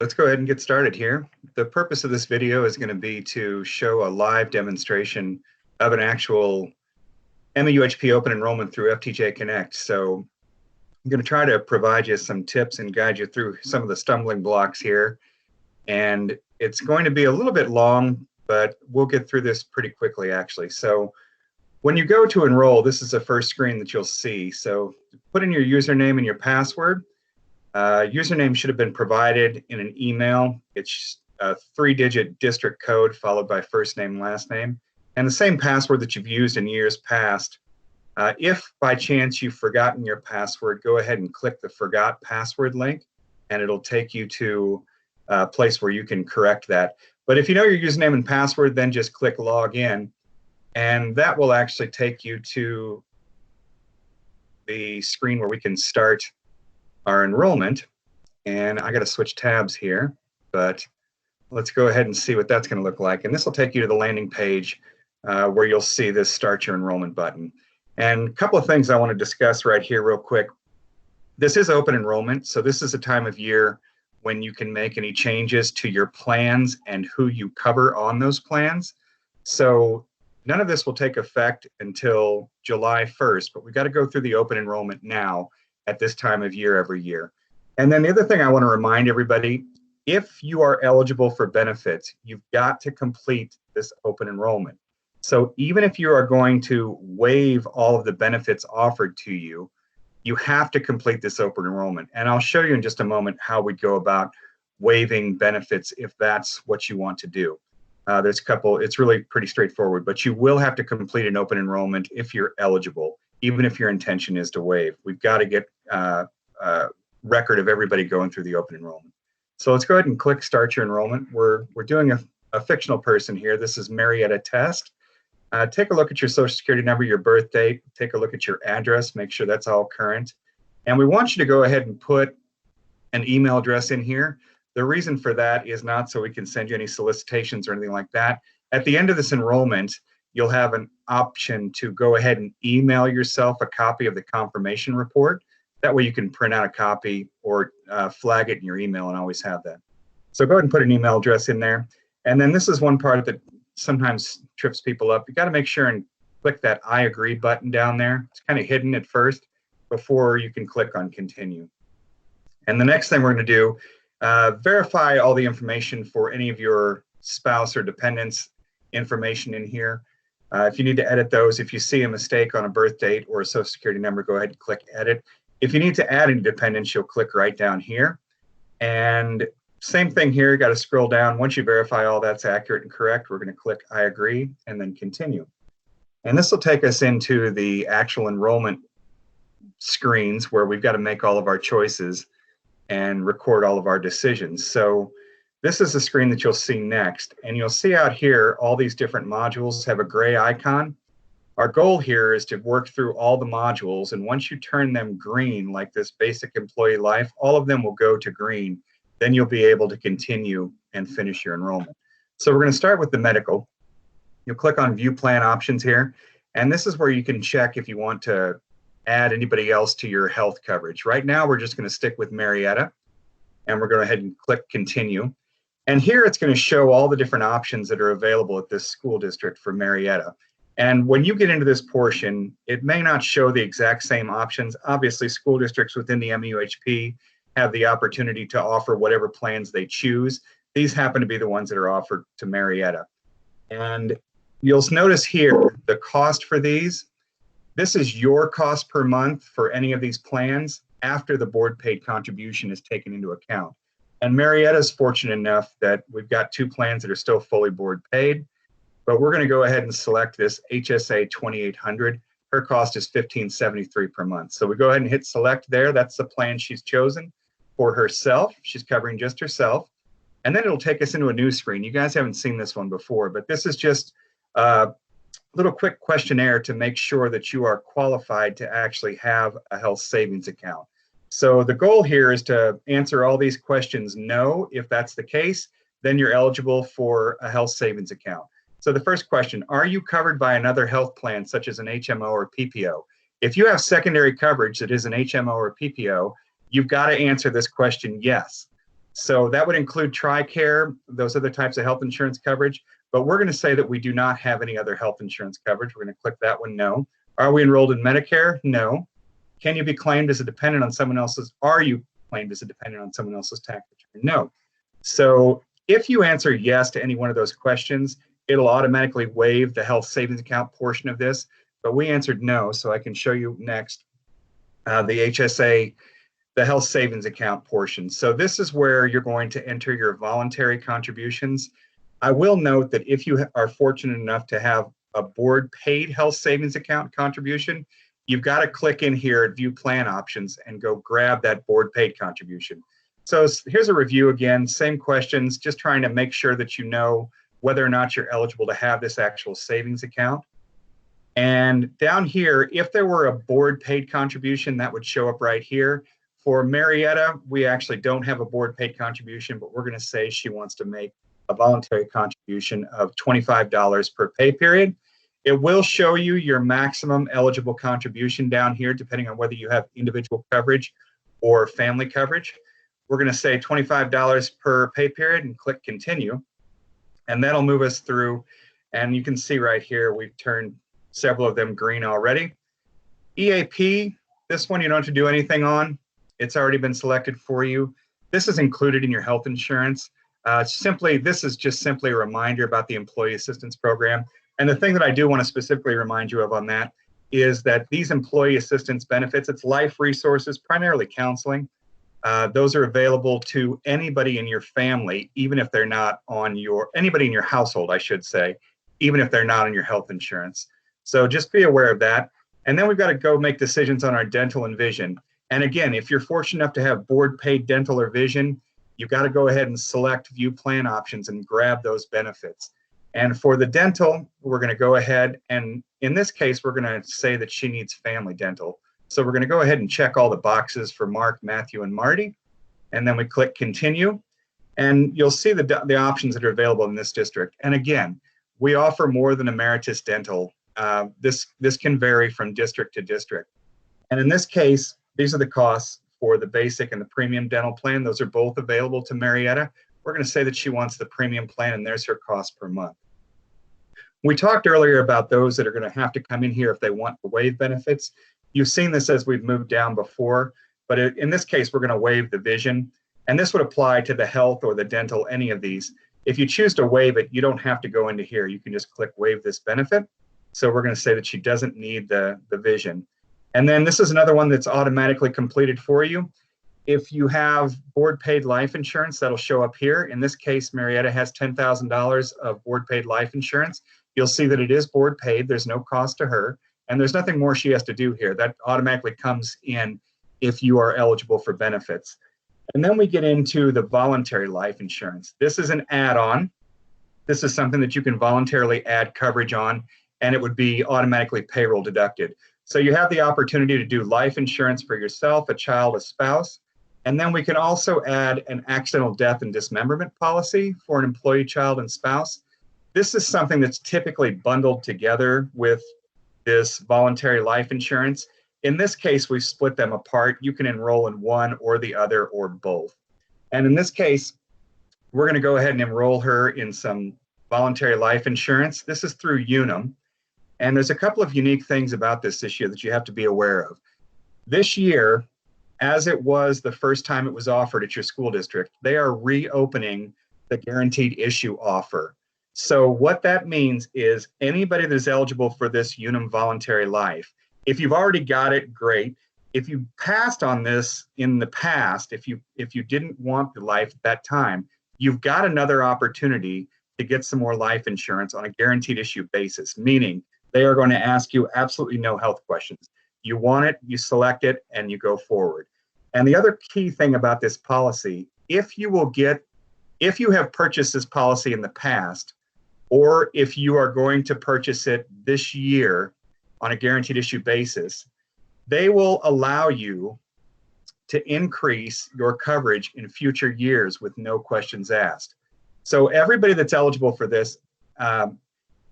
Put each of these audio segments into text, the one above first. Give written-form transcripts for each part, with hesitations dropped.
Let's go ahead and get started here. The purpose of this video is going to be to show a live demonstration of an actual MEUHP open enrollment through FTJ Connect. So I'm going to try to provide you some tips and guide you through some of the stumbling blocks here. And it's going to be a little bit long, but we'll get through this pretty quickly actually. So when you go to enroll, this is the first screen that you'll see. So put in your username and your password. Username should have been provided in an email. It's a 3-digit district code followed by first name, last name, and the same password that you've used in years past. If by chance you've forgotten your password, go ahead and click the Forgot Password link, and it'll take you to a place where you can correct that. But if you know your username and password, then just click Log In, and that will actually take you to the screen where we can start our enrollment. And I got to switch tabs here, but let's go ahead and see what that's going to look like. And this will take you to the landing page where you'll see this Start Your Enrollment button. And a couple of things I want to discuss right here real quick. This is open enrollment, so this is a time of year when you can make any changes to your plans and who you cover on those plans. So none of this will take effect until July 1st, but we've got to go through the open enrollment now at this time of year every year. And then the other thing I want to remind everybody, if you are eligible for benefits, you've got to complete this open enrollment. So even if you are going to waive all of the benefits offered to you, you have to complete this open enrollment. And I'll show you in just a moment how we go about waiving benefits if that's what you want to do. There's a couple, it's really pretty straightforward, but you will have to complete an open enrollment if you're eligible, even if your intention is to waive. We've got to get a record of everybody going through the open enrollment. So let's go ahead and click Start Your Enrollment. We're doing a fictional person here. This is Marietta Test. Take a look at your social security number, your birth date, take a look at your address, make sure that's all current. And we want you to go ahead and put an email address in here. The reason for that is not so we can send you any solicitations or anything like that. At the end of this enrollment, you'll have an option to go ahead and email yourself a copy of the confirmation report. That way you can print out a copy or flag it in your email and always have that. So go ahead and put an email address in there. And then this is one part that sometimes trips people up. You got to make sure and click that I agree button down there. It's kind of hidden at first before you can click on continue. And the next thing we're going to do, verify all the information for any of your spouse or dependents information in here. If you need to edit those, if you see a mistake on a birth date or a social security number, go ahead and click edit. If you need to add any dependents, you'll click right down here. And same thing here, you got to scroll down. Once you verify all that's accurate and correct, we're going to click I agree and then continue. And this will take us into the actual enrollment screens where we've got to make all of our choices and record all of our decisions. So this is the screen that you'll see next. And you'll see out here, all these different modules have a gray icon. Our goal here is to work through all the modules. And once you turn them green, like this basic employee life, all of them will go to green. Then you'll be able to continue and finish your enrollment. So we're going to start with the medical. You'll click on View Plan Options here. And this is where you can check if you want to add anybody else to your health coverage. Right now, we're just going to stick with Marietta. And we're going to go ahead and click Continue. And here it's going to show all the different options that are available at this school district for Marietta. And when you get into this portion, it may not show the exact same options. Obviously, school districts within the MEUHP have the opportunity to offer whatever plans they choose. These happen to be the ones that are offered to Marietta. And you'll notice here the cost for these. This is your cost per month for any of these plans after the board paid contribution is taken into account. And Marietta is fortunate enough that we've got 2 plans that are still fully board paid, but we're going to go ahead and select this HSA 2800. Her cost is $15.73 per month. So we go ahead and hit select there. That's the plan she's chosen for herself. She's covering just herself. And then it'll take us into a new screen. You guys haven't seen this one before, but this is just a little quick questionnaire to make sure that you are qualified to actually have a health savings account. So the goal here is to answer all these questions no. If that's the case, then you're eligible for a health savings account. So the first question, are you covered by another health plan such as an HMO or PPO? If you have secondary coverage that is an HMO or PPO, you've got to answer this question yes. So that would include TRICARE, those other types of health insurance coverage, but we're going to say that we do not have any other health insurance coverage. We're going to click that one, no. Are we enrolled in Medicare? No. Can you be claimed as a dependent on someone else's? Are you claimed as a dependent on someone else's tax return? No. So if you answer yes to any one of those questions, it'll automatically waive the health savings account portion of this, but we answered no, so I can show you next the HSA, the health savings account portion. So this is where you're going to enter your voluntary contributions. I will note that if you are fortunate enough to have a board paid health savings account contribution, you've got to click in here at view plan options and go grab that board paid contribution. So here's a review again, same questions, just trying to make sure that you know whether or not you're eligible to have this actual savings account. And down here, if there were a board paid contribution, that would show up right here. For Marietta, we actually don't have a board paid contribution, but we're going to say she wants to make a voluntary contribution of $25 per pay period. It will show you your maximum eligible contribution down here, depending on whether you have individual coverage or family coverage. We're going to say $25 per pay period and click continue. And that'll move us through. And you can see right here, we've turned several of them green already. EAP, this one you don't have to do anything on. It's already been selected for you. This is included in your health insurance. This is just simply a reminder about the Employee Assistance Program. And the thing that I do want to specifically remind you of on that is that these employee assistance benefits, it's life resources, primarily counseling. Those are available to anybody in your family, even if they're not on anybody in your household, I should say, even if they're not on your health insurance. So just be aware of that. And then we've got to go make decisions on our dental and vision. And again, if you're fortunate enough to have board paid dental or vision, you've got to go ahead and select view plan options and grab those benefits. And for the dental, we're going to go ahead and in this case, we're going to say that she needs family dental. So we're going to go ahead and check all the boxes for Mark, Matthew, and Marty. And then we click continue. And you'll see the options that are available in this district. And again, we offer more than Emeritus Dental. This can vary from district to district. And in this case, these are the costs for the basic and the premium dental plan. Those are both available to Marietta. We're going to say that she wants the premium plan, and there's her cost per month. We talked earlier about those that are going to have to come in here if they want to waive benefits. You've seen this as we've moved down before, but in this case, we're going to waive the vision. And this would apply to the health or the dental, any of these. If you choose to waive it, you don't have to go into here. You can just click waive this benefit. So we're going to say that she doesn't need the vision. And then this is another one that's automatically completed for you. If you have board paid life insurance, that'll show up here. In this case, Marietta has $10,000 of board paid life insurance. You'll see that it is board paid. There's no cost to her. And there's nothing more she has to do here. That automatically comes in if you are eligible for benefits. And then we get into the voluntary life insurance. This is an add-on. This is something that you can voluntarily add coverage on, and it would be automatically payroll deducted. So you have the opportunity to do life insurance for yourself, a child, a spouse. And then we can also add an accidental death and dismemberment policy for an employee, child, and spouse. This is something that's typically bundled together with this voluntary life insurance. In this case, we split them apart. You can enroll in one or the other or both. And in this case, we're going to go ahead and enroll her in some voluntary life insurance. This is through Unum. And there's a couple of unique things about this year that you have to be aware of. This year, as it was the first time it was offered at your school district, they are reopening the guaranteed issue offer. So what that means is anybody that is eligible for this Unum voluntary life, if you've already got it, great. If you passed on this in the past, if you didn't want the life at that time, you've got another opportunity to get some more life insurance on a guaranteed issue basis, meaning they are going to ask you absolutely no health questions. You want it, you select it, and you go forward. And the other key thing about this policy, if you have purchased this policy in the past, or if you are going to purchase it this year on a guaranteed issue basis, they will allow you to increase your coverage in future years with no questions asked. So everybody that's eligible for this,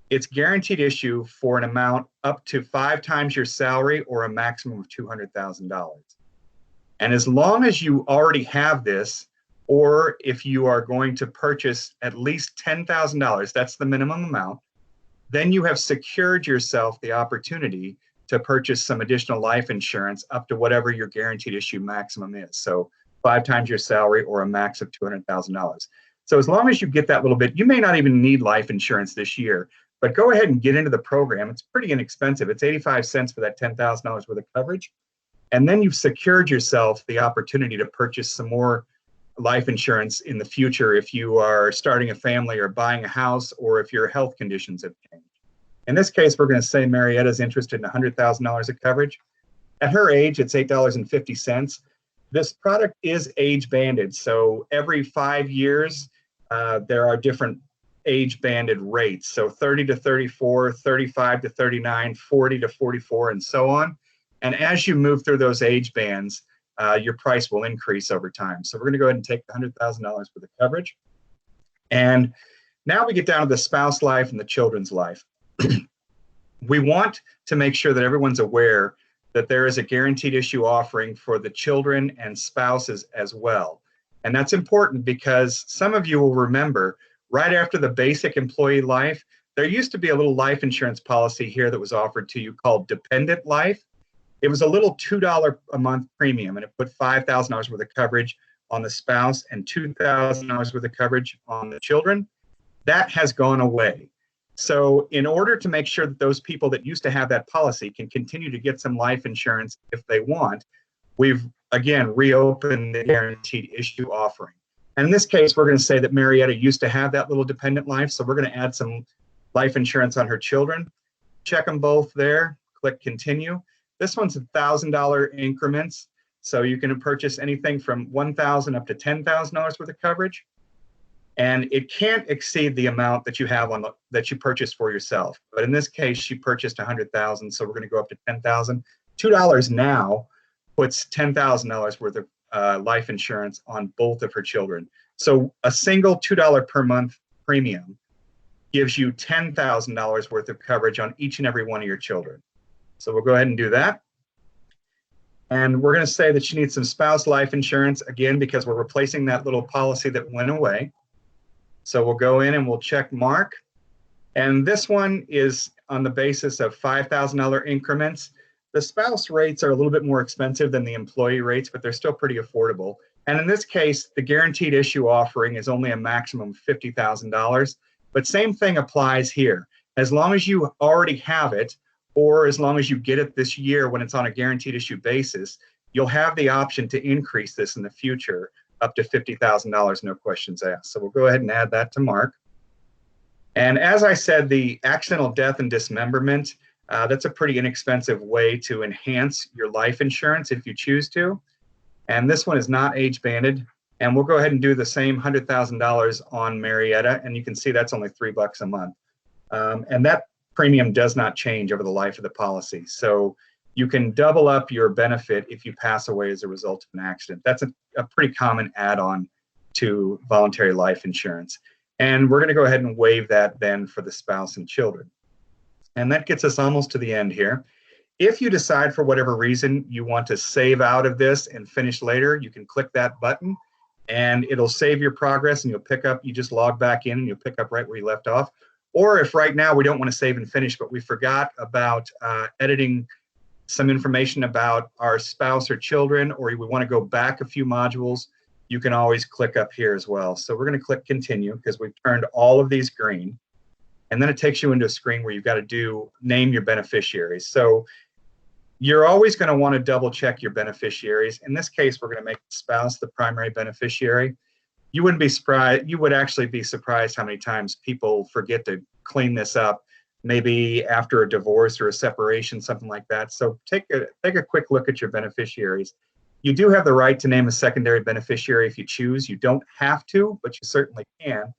it's guaranteed issue for an amount up to 5 times your salary or a maximum of $200,000. And as long as you already have this, or if you are going to purchase at least $10,000, that's the minimum amount, then you have secured yourself the opportunity to purchase some additional life insurance up to whatever your guaranteed issue maximum is. So 5 times your salary or a max of $200,000. So as long as you get that little bit, you may not even need life insurance this year, but go ahead and get into the program. It's pretty inexpensive. It's 85 cents for that $10,000 worth of coverage. And then you've secured yourself the opportunity to purchase some more life insurance in the future if you are starting a family or buying a house, or if your health conditions have changed. In this case, we're going to say Marietta's interested in $100,000 of coverage. At her age, it's $8.50. This product is age banded. So every 5 years, there are different age banded rates. So 30 to 34, 35 to 39, 40 to 44, and so on. And as you move through those age bands, your price will increase over time. So we're going to go ahead and take the $100,000 for the coverage. And now we get down to the spouse life and the children's life. We want to make sure that everyone's aware that there is a guaranteed issue offering for the children and spouses as well. And that's important because some of you will remember right after the basic employee life, there used to be a little life insurance policy here that was offered to you called dependent life. It was a little $2 a month premium, and it put $5,000 worth of coverage on the spouse and $2,000 worth of coverage on the children. That has gone away. So in order to make sure that those people that used to have that policy can continue to get some life insurance if they want, we've, again, reopened the guaranteed issue offering. And in this case, we're going to say that Marietta used to have that little dependent life, so we're going to add some life insurance on her children. Check them both there, click continue. This one's $1,000 increments, so you can purchase anything from $1,000 up to $10,000 worth of coverage, and it can't exceed the amount that you have on that you purchased for yourself. But in this case, she purchased $100,000, so we're going to go up to $10,000. $2 now puts $10,000 worth of life insurance on both of her children. So a single $2 per month premium gives you $10,000 worth of coverage on each and every one of your children. So we'll go ahead and do that. And we're going to say that she needs some spouse life insurance, again, because we're replacing that little policy that went away. So we'll go in and we'll check mark. And this one is on the basis of $5,000 increments. The spouse rates are a little bit more expensive than the employee rates, but they're still pretty affordable. And in this case, the guaranteed issue offering is only a maximum of $50,000. But same thing applies here. As long as you already have it, or as long as you get it this year when it's on a guaranteed issue basis, you'll have the option to increase this in the future up to $50,000, no questions asked. So we'll go ahead and add that to mark. And as I said, the accidental death and dismemberment, that's a pretty inexpensive way to enhance your life insurance if you choose to. And this one is not age banded. And we'll go ahead and do the same $100,000 on Marietta. And you can see that's only $3 a month. And that premium does not change over the life of the policy. So you can double up your benefit if you pass away as a result of an accident. That's a pretty common add-on to voluntary life insurance. And we're going to go ahead and waive that then for the spouse and children. And that gets us almost to the end here. If you decide for whatever reason you want to save out of this and finish later, you can click that button and it'll save your progress, and you'll pick up, you just log back in and you'll pick up right where you left off. Or if right now we don't want to save and finish, but we forgot about editing some information about our spouse or children, or we want to go back a few modules, you can always click up here as well. So we're going to click continue because we've turned all of these green. And then it takes you into a screen where you've got to name your beneficiaries. So you're always going to want to double check your beneficiaries. In this case, we're going to make the spouse the primary beneficiary. You wouldn't be surprised, you would actually be surprised how many times people forget to clean this up, maybe after a divorce or a separation, something like that. So take a quick look at your beneficiaries. You do have the right to name a secondary beneficiary if you choose. You don't have to, but you certainly can.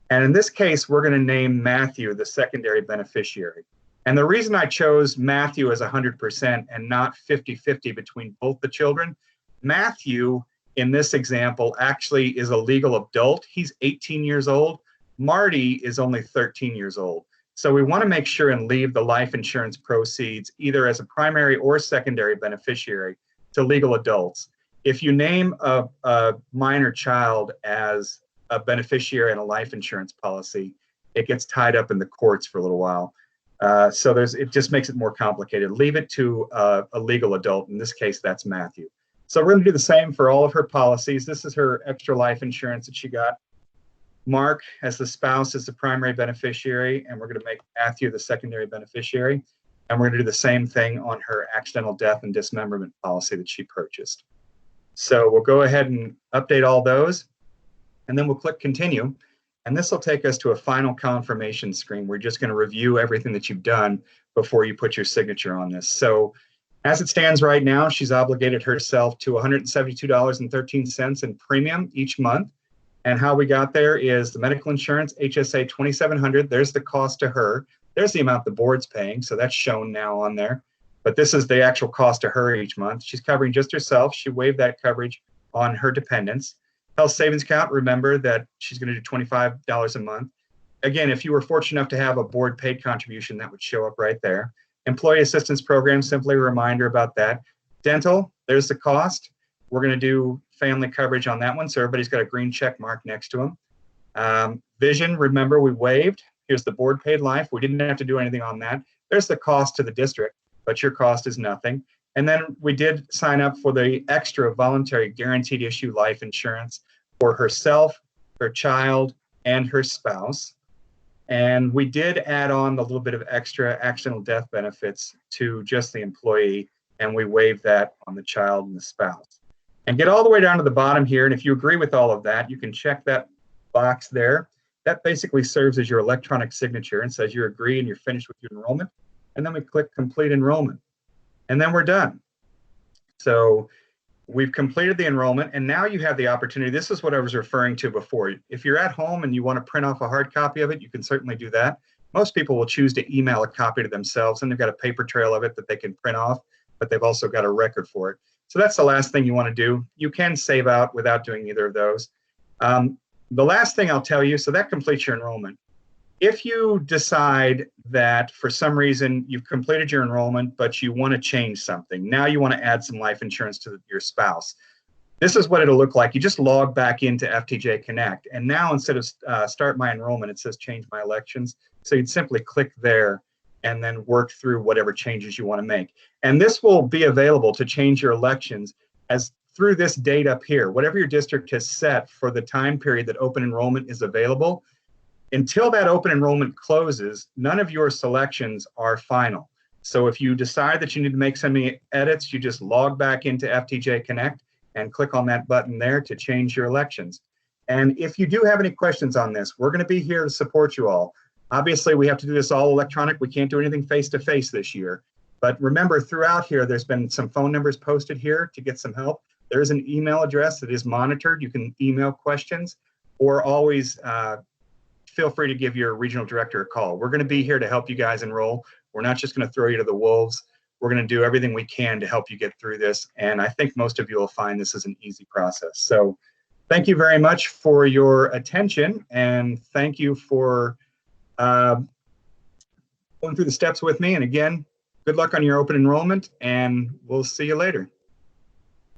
And in this case, we're going to name Matthew the secondary beneficiary. And the reason I chose Matthew as 100% and not 50-50 between both the children, Matthew, in this example, actually is a legal adult. He's 18 years old. Marty is only 13 years old. So we want to make sure and leave the life insurance proceeds either as a primary or secondary beneficiary to legal adults. If you name a minor child as a beneficiary in a life insurance policy, it gets tied up in the courts for a little while. So it just makes it more complicated. Leave it to a legal adult. In this case, that's Matthew. So we're going to do the same for all of her policies. This is her extra life insurance that she got. Mark, as the spouse, is the primary beneficiary, and we're going to make Matthew the secondary beneficiary. And we're going to do the same thing on her accidental death and dismemberment policy that she purchased. So we'll go ahead and update all those, and then we'll click continue. And this will take us to a final confirmation screen. We're just going to review everything that you've done before you put your signature on this. So as it stands right now, she's obligated herself to $172.13 in premium each month. And how we got there is the medical insurance, HSA 2700. There's the cost to her. There's the amount the board's paying. So that's shown now on there. But this is the actual cost to her each month. She's covering just herself. She waived that coverage on her dependents. Health savings account, remember that she's going to do $25 a month. Again, if you were fortunate enough to have a board paid contribution, that would show up right there. Employee assistance program, simply a reminder about that. Dental, there's the cost. We're going to do family coverage on that one, so everybody's got a green check mark next to them. Vision, remember we waived. Here's the board paid life. We didn't have to do anything on that. There's the cost to the district, but your cost is nothing. And then we did sign up for the extra voluntary guaranteed issue life insurance for herself, her child, and her spouse. And we did add on a little bit of extra accidental death benefits to just the employee, and we waived that on the child and the spouse. And get all the way down to the bottom here, and if you agree with all of that, you can check that box there. That basically serves as your electronic signature and says you agree and you're finished with your enrollment. And then we click complete enrollment. And then we're done. So we've completed the enrollment, and now you have the opportunity. This is what I was referring to before. If you're at home and you want to print off a hard copy of it, you can certainly do that. Most people will choose to email a copy to themselves, and they've got a paper trail of it that they can print off, but they've also got a record for it. So that's the last thing you want to do. You can save out without doing either of those. The last thing I'll tell you, so that completes your enrollment. If you decide that for some reason you've completed your enrollment, but you want to change something, now you want to add some life insurance to your spouse, this is what it'll look like. You just log back into FTJ Connect, and now instead of start my enrollment, it says change my elections. So you'd simply click there and then work through whatever changes you want to make. And this will be available to change your elections as through this date up here. Whatever your district has set for the time period that open enrollment is available, until that open enrollment closes, none of your selections are final. So if you decide that you need to make some edits, you just log back into FTJ Connect and click on that button there to change your elections. And if you do have any questions on this, we're going to be here to support you all. Obviously, we have to do this all electronic. We can't do anything face-to-face this year. But remember, throughout here, there's been some phone numbers posted here to get some help. There's an email address that is monitored. You can email questions, or always feel free to give your regional director a call. We're going to be here to help you guys enroll. We're not just going to throw you to the wolves. We're going to do everything we can to help you get through this. And I think most of you will find this is an easy process. So thank you very much for your attention. And thank you for going through the steps with me. And again, good luck on your open enrollment, and we'll see you later.